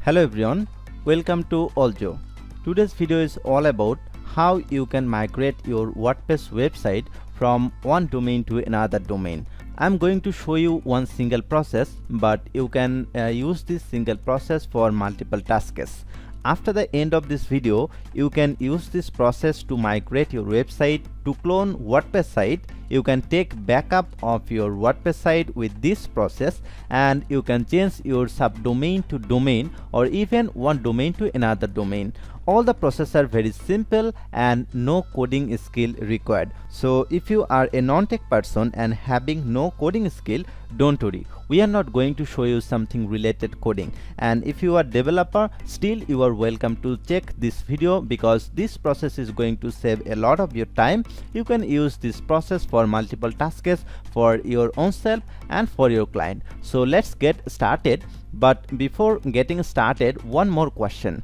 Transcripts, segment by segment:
Hello everyone, welcome to ollzo. Today's video is all about how you can migrate your WordPress website from one domain to another domain. I'm going to show you one single process, but you can use this single process for multiple tasks. After the end of this video, you can use this process to migrate your website to clone WordPress site. You can take backup of your WordPress site with this process, and you can change your subdomain to domain or even one domain to another domain. All the processes are very simple and no coding skill required. So if you are a non-tech person and having no coding skill, don't worry, we are not going to show you something related coding. And if you are developer, still you are welcome to check this video, because this process is going to save a lot of your time. You can use this process for multiple tasks for your own self and for your client. So let's get started. But before getting started, one more question.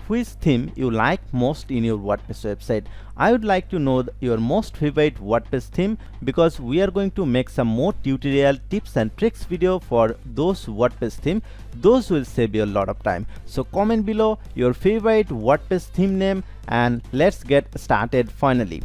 Which theme you like most in your WordPress website? I would like to know your most favorite WordPress theme, because we are going to make some more tutorial tips and tricks video for those WordPress theme. Those will save you a lot of time. So comment below your favorite WordPress theme name and let's get started finally.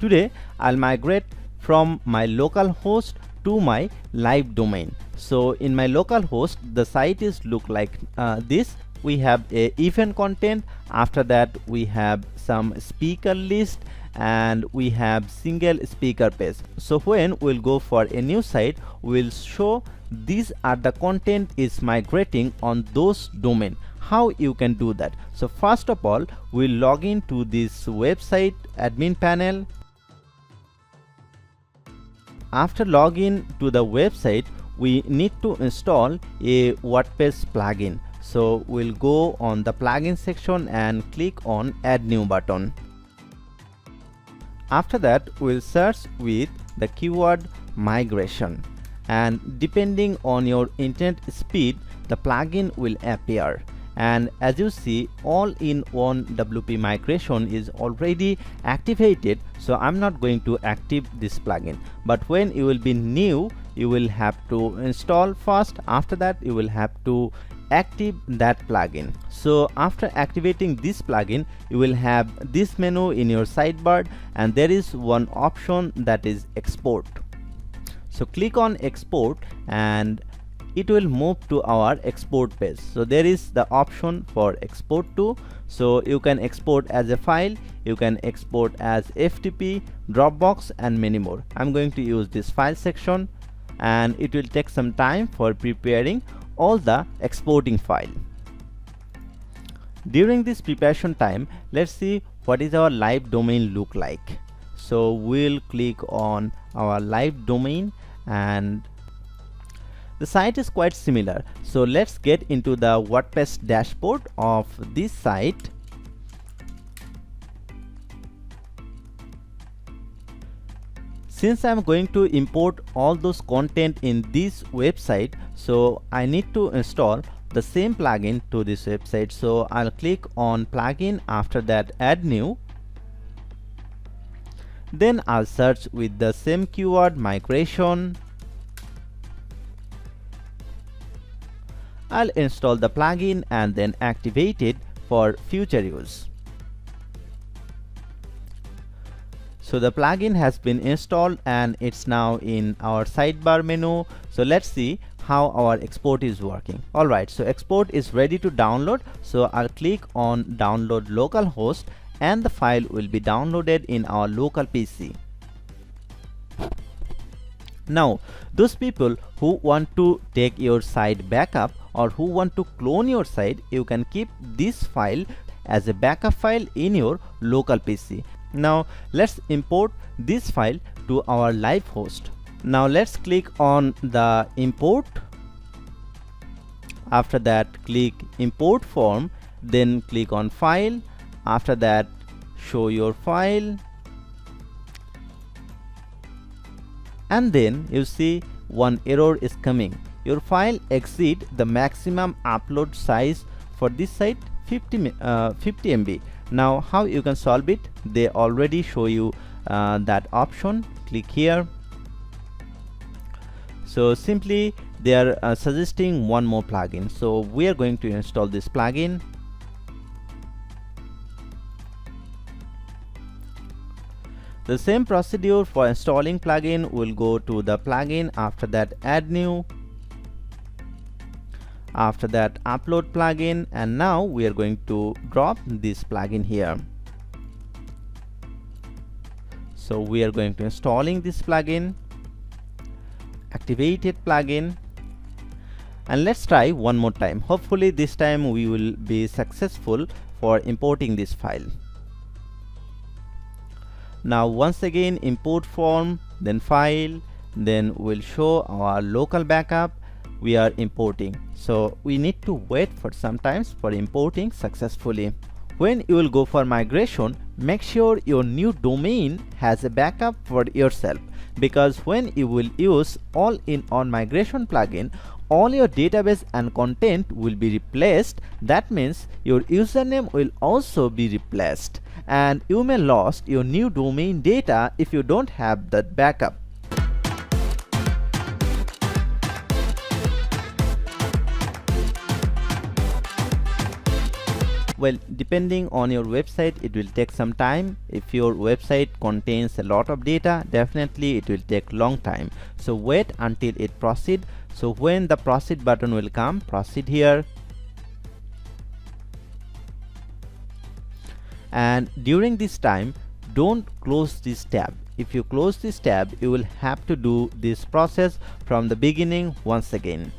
Today I'll migrate from my local host to my live domain. So in my local host, the site is look like this. We have a event content, after that we have some speaker list, and we have single speaker page. So when we'll go for a new site, we'll show these are the content is migrating on those domain. How you can do that? So first of all, we'll log in to this website admin panel. After login to the website, we need to install a WordPress plugin. So we'll go on the plugin section and click on add new button. After that, we'll search with the keyword migration, and depending on your internet speed, the plugin will appear. And as you see, all-in-one WP migration is already activated, so I'm not going to activate this plugin. But when you will be new, you will have to install first. After that, you will have to activate that plugin. So after activating this plugin, you will have this menu in your sidebar, and there is one option that is export. So click on export and it will move to our export page. So there is the option for export to. So you can export as a file, you can export as FTP, Dropbox, and many more. I'm going to use this file section, and it will take some time for preparing all the exporting file. During this preparation time, let's see what is our live domain look like. So we'll click on our live domain, and the site is quite similar. So let's get into the WordPress dashboard of this site. Since I'm going to import all those content in this website, so I need to install the same plugin to this website. So I'll click on plugin, after that add new. Then I'll search with the same keyword migration. I'll install the plugin and then activate it for future use. So the plugin has been installed and it's now in our sidebar menu. So let's see how our export is working. Alright, so export is ready to download. So I'll click on download localhost, and the file will be downloaded in our local PC. Now, those people who want to take your site backup or who want to clone your site, you can keep this file as a backup file in your local PC. Now let's import this file to our live host. Now let's click on the import. After that, click import form, then click on file. After that, show your file, and then you see one error is coming. Your file exceed the maximum upload size for this site 50 MB. Now how you can solve it? They already show you that option. Click here, So simply they are suggesting one more plugin, so we are going to install this plugin. The same procedure for installing plugin. We'll go to the plugin, after that add new, after that upload plugin, and now we are going to drop this plugin here. So we are going to installing this plugin, activated plugin, and let's try one more time. Hopefully this time we will be successful for importing this file. Now once again import form, then file, then we'll show our local backup. We are importing, so we need to wait for some times for importing successfully. When you will go for migration, make sure your new domain has a backup for yourself, because when you will use all-in-one migration plugin, all your database and content will be replaced. That means your username will also be replaced, and you may lose your new domain data if you don't have that backup. Well, depending on your website, it will take some time. If your website contains a lot of data, definitely it will take long time. So wait until it proceed. So when the proceed button will come, proceed here. And during this time, don't close this tab. If you close this tab, you will have to do this process from the beginning once again.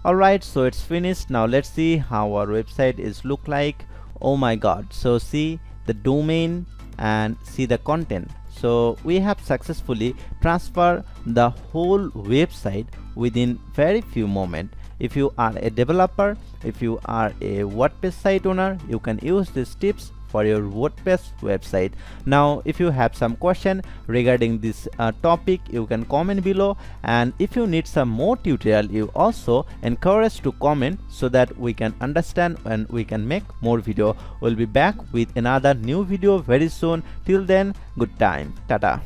Alright, so it's finished. Now let's see how our website is look like. Oh my god, so see the domain and see the content. So we have successfully transferred the whole website within very few moments. If you are a developer, if you are a WordPress site owner, you can use these tips for your WordPress website. Now if you have some question regarding this topic, you can comment below, and if you need some more tutorial, you also encourage to comment so that we can understand and we can make more video. We'll be back with another new video very soon. Till then, good time. Tata.